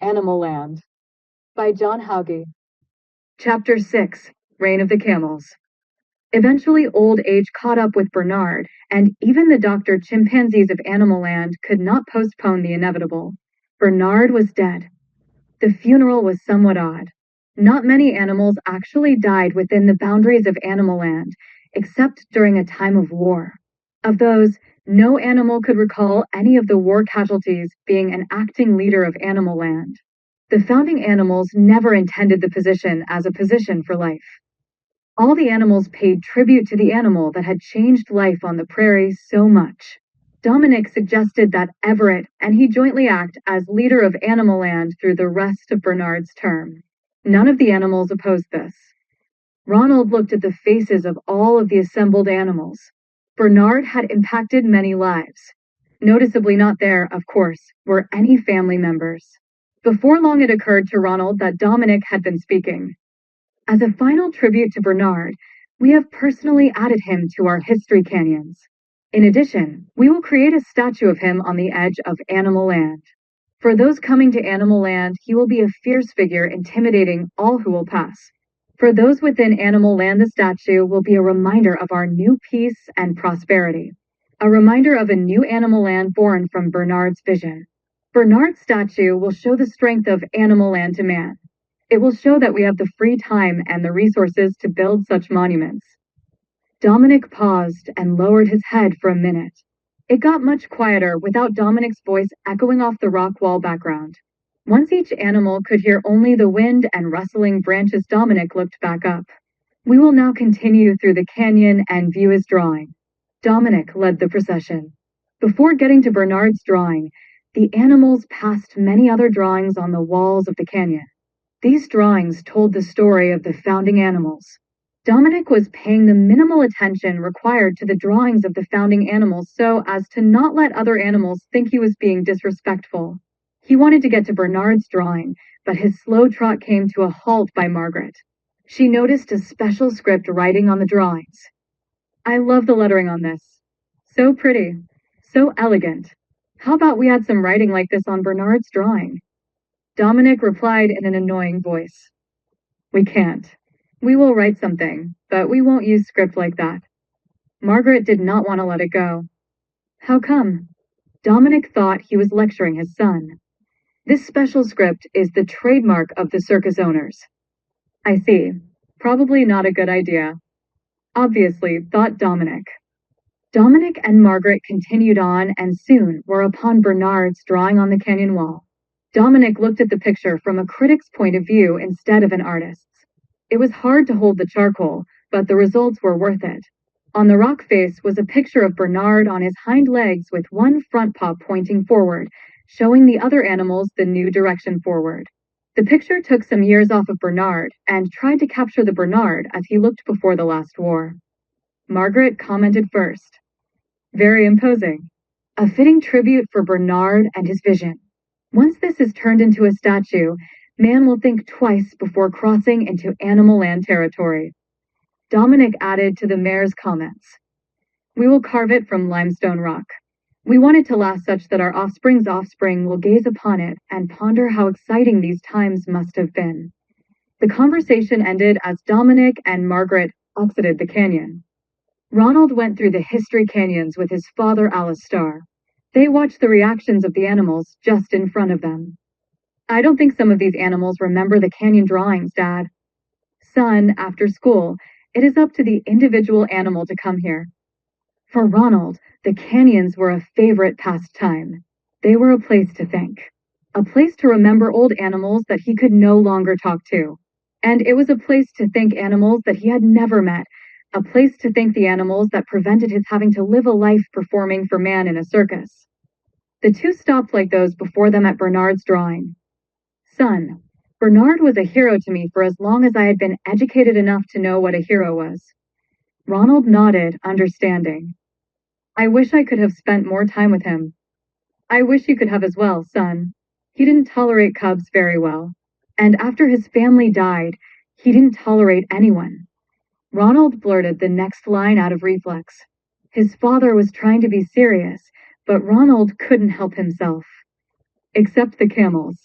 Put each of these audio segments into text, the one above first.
Animal Land by John Hauge. Chapter 6, Reign of the Camels. Eventually old age caught up with Bernard, and even the doctor chimpanzees of Animal Land could not postpone the inevitable. Bernard was dead. The funeral was somewhat odd. Not many animals actually died within the boundaries of Animal Land, except during a time of war. Of those, no animal could recall any of the war casualties being an acting leader of Animal Land. The founding animals never intended the position as a position for life. All the animals paid tribute to the animal that had changed life on the prairie so much. Dominic suggested that Everett and he jointly act as leader of Animal Land through the rest of Bernard's term. None of the animals opposed this. Ronald looked at the faces of all of the assembled animals. Bernard had impacted many lives. Noticeably not there, of course, were any family members. Before long it occurred to Ronald that Dominic had been speaking. As a final tribute to Bernard, we have personally added him to our history canyons. In addition, we will create a statue of him on the edge of Animal Land. For those coming to Animal Land, he will be a fierce figure intimidating all who will pass. For those within Animal Land, the statue will be a reminder of our new peace and prosperity. A reminder of a new Animal Land born from Bernard's vision. Bernard's statue will show the strength of Animal Land to man. It will show that we have the free time and the resources to build such monuments. Dominic paused and lowered his head for a minute. It got much quieter without Dominic's voice echoing off the rock wall background. Once each animal could hear only the wind and rustling branches, Dominic looked back up. We will now continue through the canyon and view his drawing. Dominic led the procession. Before getting to Bernard's drawing, the animals passed many other drawings on the walls of the canyon. These drawings told the story of the founding animals. Dominic was paying the minimal attention required to the drawings of the founding animals so as to not let other animals think he was being disrespectful. He wanted to get to Bernard's drawing, but his slow trot came to a halt by Margaret. She noticed a special script writing on the drawings. I love the lettering on this. So pretty. So elegant. How about we add some writing like this on Bernard's drawing? Dominic replied in an annoying voice. We can't. We will write something, but we won't use script like that. Margaret did not want to let it go. How come? Dominic thought he was lecturing his son. This special script is the trademark of the circus owners. I see. Probably not a good idea. Obviously, thought Dominic. Dominic and Margaret continued on and soon were upon Bernard's drawing on the canyon wall. Dominic looked at the picture from a critic's point of view instead of an artist's. It was hard to hold the charcoal, but the results were worth it. On the rock face was a picture of Bernard on his hind legs with one front paw pointing forward, showing the other animals the new direction forward. The picture took some years off of Bernard and tried to capture the Bernard as he looked before the last war. Margaret commented first. Very imposing. A fitting tribute for Bernard and his vision. Once this is turned into a statue, man will think twice before crossing into Animal Land territory. Dominic added to the mayor's comments. We will carve it from limestone rock. We want it to last such that our offspring's offspring will gaze upon it and ponder how exciting these times must have been. The conversation ended as Dominic and Margaret exited the canyon. Ronald went through the history canyons with his father, Alistair. They watched the reactions of the animals just in front of them. I don't think some of these animals remember the canyon drawings, Dad. Son, after school, it is up to the individual animal to come here. For Ronald, the canyons were a favorite pastime. They were a place to think. A place to remember old animals that he could no longer talk to. And it was a place to thank animals that he had never met. A place to thank the animals that prevented his having to live a life performing for man in a circus. The two stopped like those before them at Bernard's drawing. Son, Bernard was a hero to me for as long as I had been educated enough to know what a hero was. Ronald nodded, understanding. I wish I could have spent more time with him. I wish you could have as well, son. He didn't tolerate cubs very well. And after his family died, he didn't tolerate anyone. Ronald blurted the next line out of reflex. His father was trying to be serious, but Ronald couldn't help himself. Except the camels.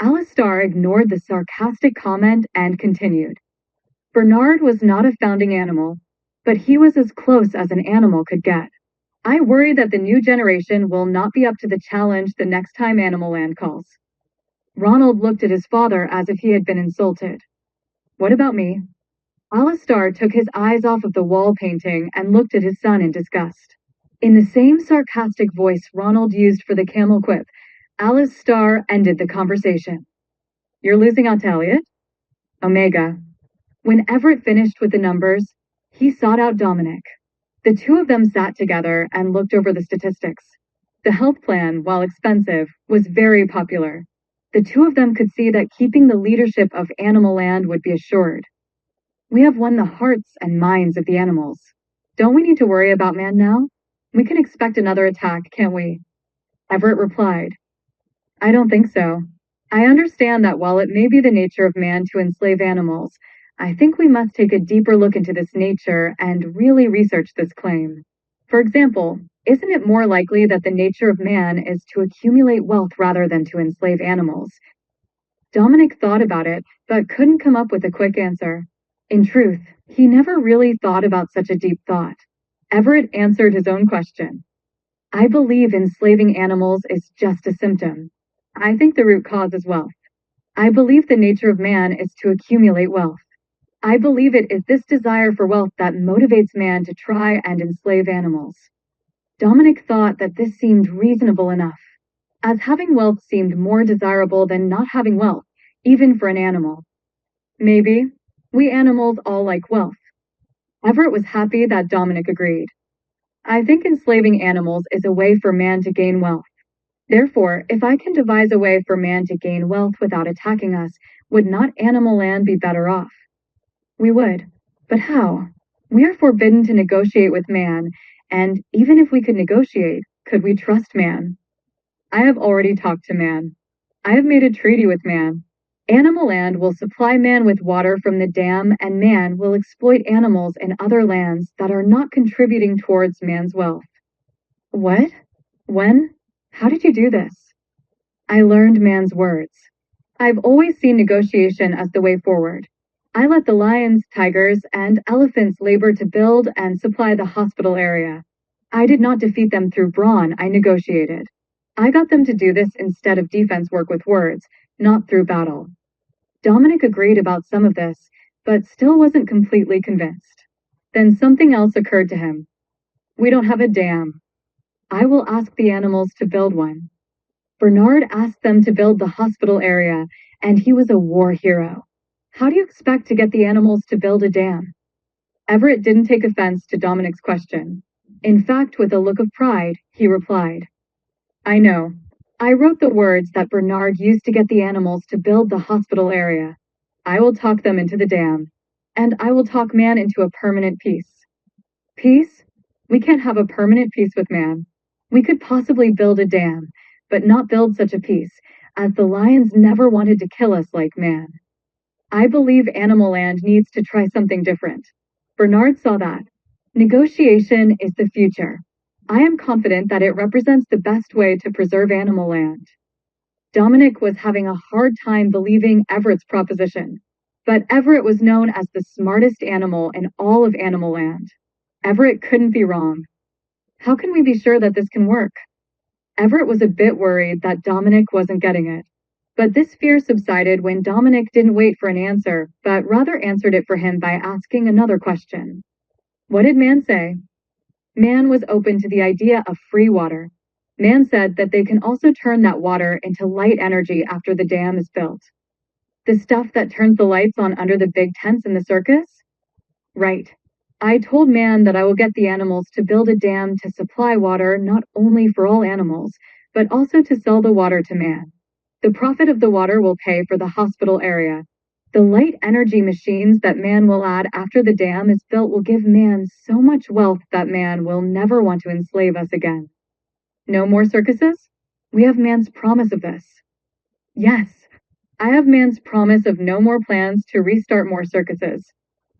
Alistar ignored the sarcastic comment and continued. Bernard was not a founding animal, but he was as close as an animal could get. I worry that the new generation will not be up to the challenge the next time Animal Land calls. Ronald looked at his father as if he had been insulted. What about me? Alistar took his eyes off of the wall painting and looked at his son in disgust. In the same sarcastic voice Ronald used for the camel quip, Alistar ended the conversation. You're losing out to Elliot? Omega. When Everett finished with the numbers, he sought out Dominic. The two of them sat together and looked over the statistics. The health plan, while expensive, was very popular. The two of them could see that keeping the leadership of Animal Land would be assured. We have won the hearts and minds of the animals. Don't we need to worry about man now? We can expect another attack, can't we? Everett replied. I don't think so. I understand that while it may be the nature of man to enslave animals, I think we must take a deeper look into this nature and really research this claim. For example, isn't it more likely that the nature of man is to accumulate wealth rather than to enslave animals? Dominic thought about it, but couldn't come up with a quick answer. In truth, he never really thought about such a deep thought. Everett answered his own question. I believe enslaving animals is just a symptom. I think the root cause is wealth. I believe the nature of man is to accumulate wealth. I believe it is this desire for wealth that motivates man to try and enslave animals. Dominic thought that this seemed reasonable enough, as having wealth seemed more desirable than not having wealth, even for an animal. Maybe. We animals all like wealth. Everett was happy that Dominic agreed. I think enslaving animals is a way for man to gain wealth. Therefore, if I can devise a way for man to gain wealth without attacking us, would not Animal Land be better off? We would. But how? We are forbidden to negotiate with man, and even if we could negotiate, could we trust man? I have already talked to man. I have made a treaty with man. Animal Land will supply man with water from the dam, and man will exploit animals in other lands that are not contributing towards man's wealth. What? When? How did you do this? I learned man's words. I've always seen negotiation as the way forward. I let the lions, tigers, and elephants labor to build and supply the hospital area. I did not defeat them through brawn, I negotiated. I got them to do this instead of defense work with words, not through battle. Dominic agreed about some of this, but still wasn't completely convinced. Then something else occurred to him. We don't have a dam. I will ask the animals to build one. Bernard asked them to build the hospital area, and he was a war hero. How do you expect to get the animals to build a dam? Everett didn't take offense to Dominic's question. In fact, with a look of pride, he replied, I know. I wrote the words that Bernard used to get the animals to build the hospital area. I will talk them into the dam, and I will talk man into a permanent peace. Peace? We can't have a permanent peace with man. We could possibly build a dam, but not build such a peace, as the lions never wanted to kill us like man. I believe Animal Land needs to try something different. Bernard saw that. Negotiation is the future. I am confident that it represents the best way to preserve Animal Land. Dominic was having a hard time believing Everett's proposition, but Everett was known as the smartest animal in all of Animal Land. Everett couldn't be wrong. How can we be sure that this can work? Everett was a bit worried that Dominic wasn't getting it. But this fear subsided when Dominic didn't wait for an answer, but rather answered it for him by asking another question. What did man say? Man was open to the idea of free water. Man said that they can also turn that water into light energy after the dam is built. The stuff that turns the lights on under the big tents in the circus? Right. I told man that I will get the animals to build a dam to supply water not only for all animals, but also to sell the water to man. The profit of the water will pay for the hospital area. The light energy machines that man will add after the dam is built will give man so much wealth that man will never want to enslave us again. No more circuses? We have man's promise of this. Yes, I have man's promise of no more plans to restart more circuses.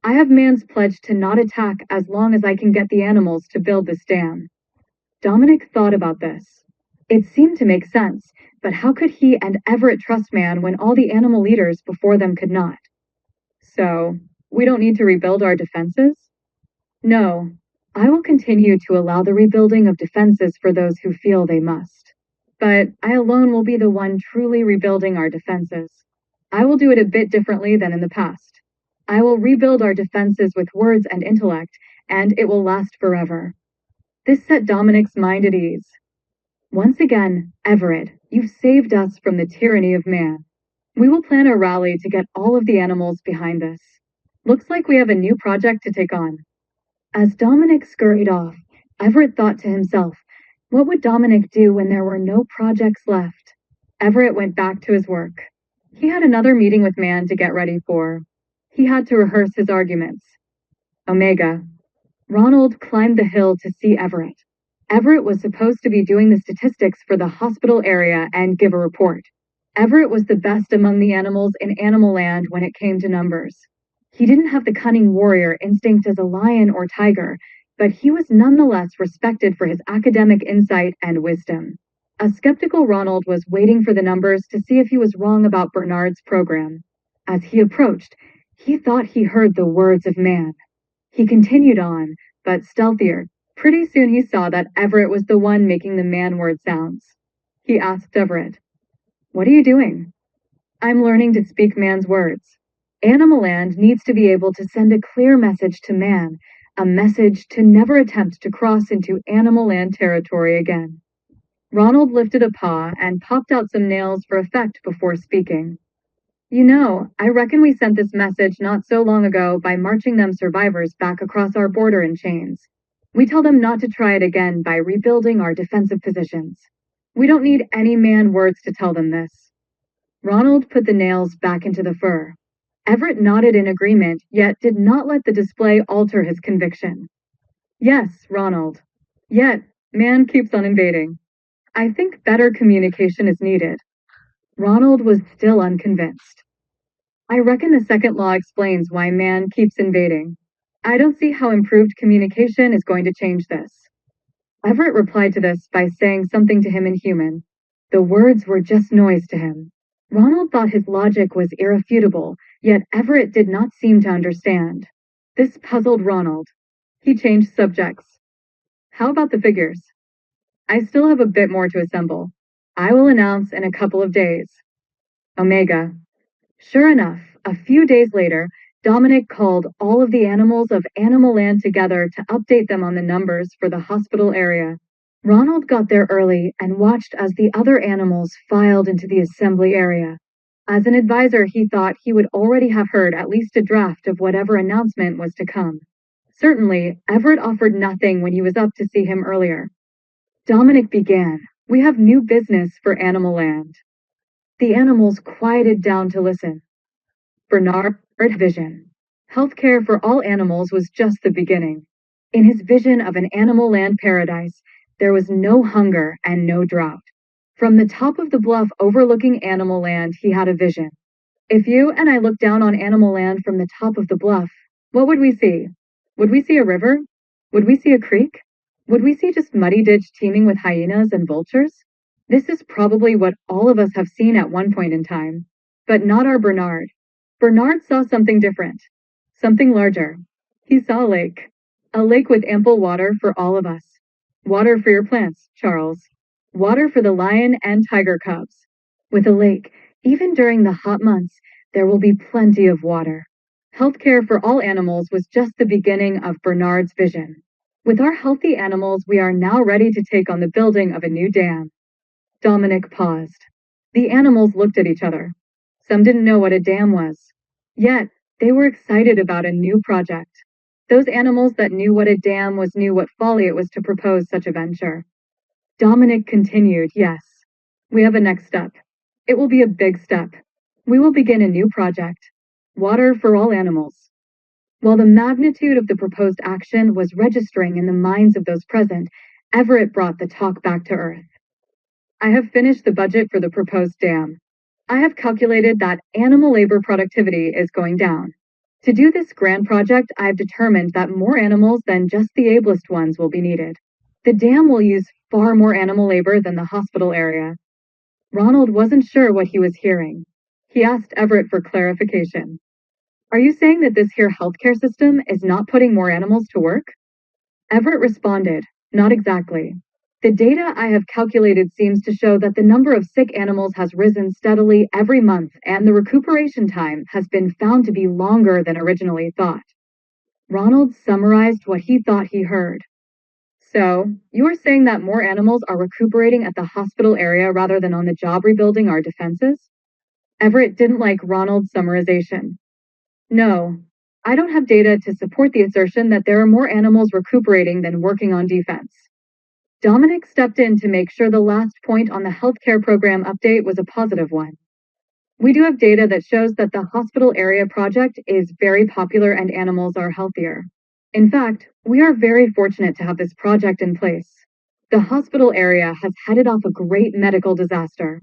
I have man's pledge to not attack as long as I can get the animals to build this dam. Dominic thought about this. It seemed to make sense, But how could he and Everett trust man when all the animal leaders before them could not? So, we don't need to rebuild our defenses? No, I will continue to allow the rebuilding of defenses for those who feel they must. But I alone will be the one truly rebuilding our defenses. I will do it a bit differently than in the past. I will rebuild our defenses with words and intellect, and it will last forever. This set Dominic's mind at ease. Once again, Everett, you've saved us from the tyranny of man. We will plan a rally to get all of the animals behind this. Looks like we have a new project to take on. As Dominic scurried off, Everett thought to himself, what would Dominic do when there were no projects left? Everett went back to his work. He had another meeting with man to get ready for. He had to rehearse his arguments. Omega. Ronald climbed the hill to see Everett. Everett was supposed to be doing the statistics for the hospital area and give a report. Everett was the best among the animals in Animal Land when it came to numbers. He didn't have the cunning warrior instinct as a lion or tiger, but he was nonetheless respected for his academic insight and wisdom. A skeptical Ronald was waiting for the numbers to see if he was wrong about Bernard's program. As he approached, he thought he heard the words of man. He continued on, but stealthier. Pretty soon he saw that Everett was the one making the man word sounds. He asked Everett, "What are you doing?" "I'm learning to speak man's words. Animal Land needs to be able to send a clear message to man, a message to never attempt to cross into Animal Land territory again." Ronald lifted a paw and popped out some nails for effect before speaking. "You know, I reckon we sent this message not so long ago by marching them survivors back across our border in chains. We tell them not to try it again by rebuilding our defensive positions. We don't need any man words to tell them this." Ronald put the nails back into the fur. Everett nodded in agreement, yet did not let the display alter his conviction. "Yes, Ronald. Yet, man keeps on invading. I think better communication is needed." Ronald was still unconvinced. "I reckon the second law explains why man keeps invading. I don't see how improved communication is going to change this." Everett replied to this by saying something to him in human. The words were just noise to him. Ronald thought his logic was irrefutable, yet Everett did not seem to understand. This puzzled Ronald. He changed subjects. "How about the figures?" "I still have a bit more to assemble. I will announce in a couple of days." Omega. Sure enough, a few days later, Dominic called all of the animals of Animal Land together to update them on the numbers for the hospital area. Ronald got there early and watched as the other animals filed into the assembly area. As an advisor, he thought he would already have heard at least a draft of whatever announcement was to come. Certainly, Everett offered nothing when he was up to see him earlier. Dominic began, "We have new business for Animal Land." The animals quieted down to listen. Bernard's vision. Healthcare for all animals was just the beginning. In his vision of an Animal Land paradise, there was no hunger and no drought. From the top of the bluff overlooking Animal Land, he had a vision. If you and I looked down on Animal Land from the top of the bluff, what would we see? Would we see a river? Would we see a creek? Would we see just muddy ditch teeming with hyenas and vultures? This is probably what all of us have seen at one point in time. But not our Bernard. Bernard saw something different. Something larger. He saw a lake with ample water for all of us. Water for your plants, Charles. Water for the lion and tiger cubs. With a lake, even during the hot months, there will be plenty of water. Healthcare for all animals was just the beginning of Bernard's vision. With our healthy animals, we are now ready to take on the building of a new dam. Dominic paused. The animals looked at each other. Some didn't know what a dam was. Yet, they were excited about a new project. Those animals that knew what a dam was knew what folly it was to propose such a venture. Dominic continued, "Yes, we have a next step. It will be a big step. We will begin a new project. Water for all animals." While the magnitude of the proposed action was registering in the minds of those present, Everett brought the talk back to earth. "I have finished the budget for the proposed dam. I have calculated that animal labor productivity is going down. To do this grand project, I have determined that more animals than just the ablest ones will be needed. The dam will use far more animal labor than the hospital area." Ronald wasn't sure what he was hearing. He asked Everett for clarification. Are you saying that this here healthcare system is not putting more animals to work? Everett responded, not exactly. The data I have calculated seems to show that the number of sick animals has risen steadily every month, and the recuperation time has been found to be longer than originally thought. Ronald summarized what he thought he heard. So, you are saying that more animals are recuperating at the hospital area rather than on the job rebuilding our defenses? Everett didn't like Ronald's summarization. No, I don't have data to support the assertion that there are more animals recuperating than working on defense. Dominic stepped in to make sure the last point on the healthcare program update was a positive one. We do have data that shows that the hospital area project is very popular and animals are healthier. In fact, we are very fortunate to have this project in place. The hospital area has headed off a great medical disaster.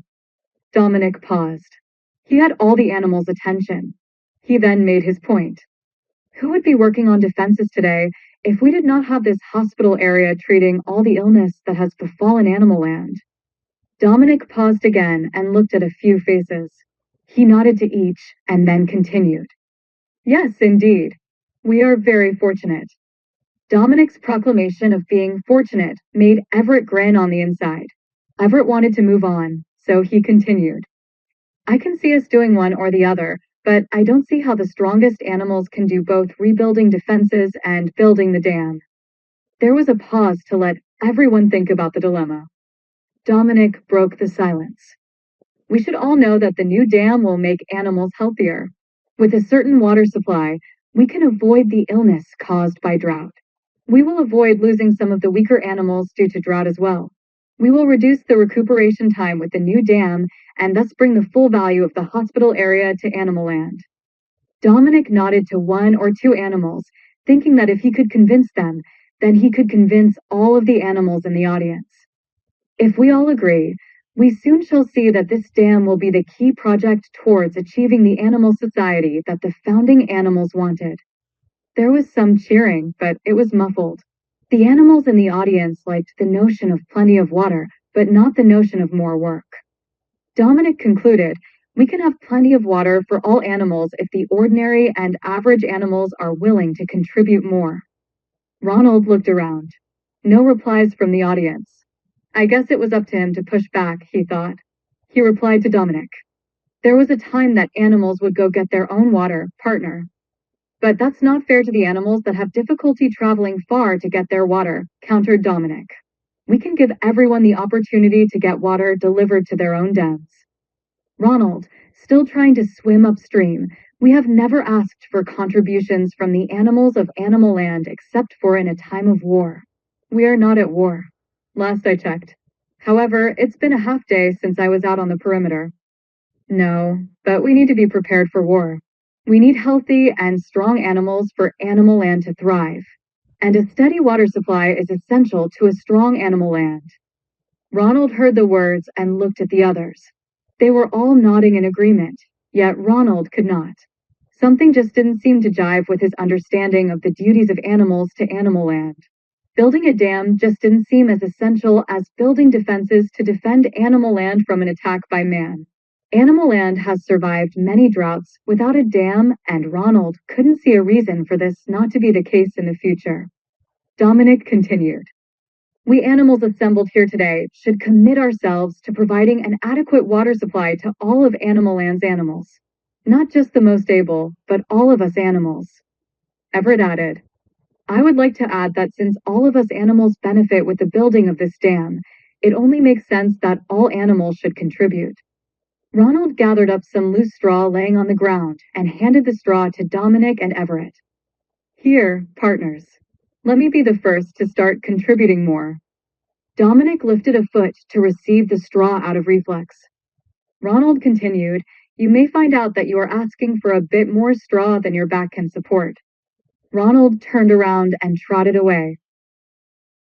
Dominic paused. He had all the animals' attention. He then made his point. Who would be working on defenses today if we did not have this hospital area treating all the illness that has befallen Animal Land? Dominic paused again and looked at a few faces. He nodded to each and then continued. Yes, indeed. We are very fortunate. Dominic's proclamation of being fortunate made Everett grin on the inside. Everett wanted to move on, so he continued. I can see us doing one or the other, but I don't see how the strongest animals can do both rebuilding defenses and building the dam. There was a pause to let everyone think about the dilemma. Dominic broke the silence. We should all know that the new dam will make animals healthier. With a certain water supply, we can avoid the illness caused by drought. We will avoid losing some of the weaker animals due to drought as well. We will reduce the recuperation time with the new dam and thus bring the full value of the hospital area to Animal Land. Dominic nodded to one or two animals, thinking that if he could convince them, then he could convince all of the animals in the audience. If we all agree, we soon shall see that this dam will be the key project towards achieving the animal society that the founding animals wanted. There was some cheering, but it was muffled. The animals in the audience liked the notion of plenty of water, but not the notion of more work. Dominic concluded, we can have plenty of water for all animals if the ordinary and average animals are willing to contribute more. Ronald looked around. No replies from the audience. I guess it was up to him to push back, he thought. He replied to Dominic. There was a time that animals would go get their own water, partner. But that's not fair to the animals that have difficulty traveling far to get their water, countered Dominic. We can give everyone the opportunity to get water delivered to their own dens. Ronald, still trying to swim upstream, we have never asked for contributions from the animals of Animal Land except for in a time of war. We are not at war. Last I checked. However, it's been a half day since I was out on the perimeter. No, but we need to be prepared for war. We need healthy and strong animals for Animal Land to thrive. And a steady water supply is essential to a strong Animal Land. Ronald heard the words and looked at the others. They were all nodding in agreement, yet Ronald could not. Something just didn't seem to jive with his understanding of the duties of animals to Animal Land. Building a dam just didn't seem as essential as building defenses to defend Animal Land from an attack by man. Animal Land has survived many droughts without a dam, and Ronald couldn't see a reason for this not to be the case in the future. Dominic continued. We animals assembled here today should commit ourselves to providing an adequate water supply to all of Animal Land's animals. Not just the most able, but all of us animals. Everett added, I would like to add that since all of us animals benefit with the building of this dam, it only makes sense that all animals should contribute. Ronald gathered up some loose straw laying on the ground and handed the straw to Dominic and Everett. Here, partners. Let me be the first to start contributing more. Dominic lifted a foot to receive the straw out of reflex. Ronald continued, you may find out that you are asking for a bit more straw than your back can support. Ronald turned around and trotted away.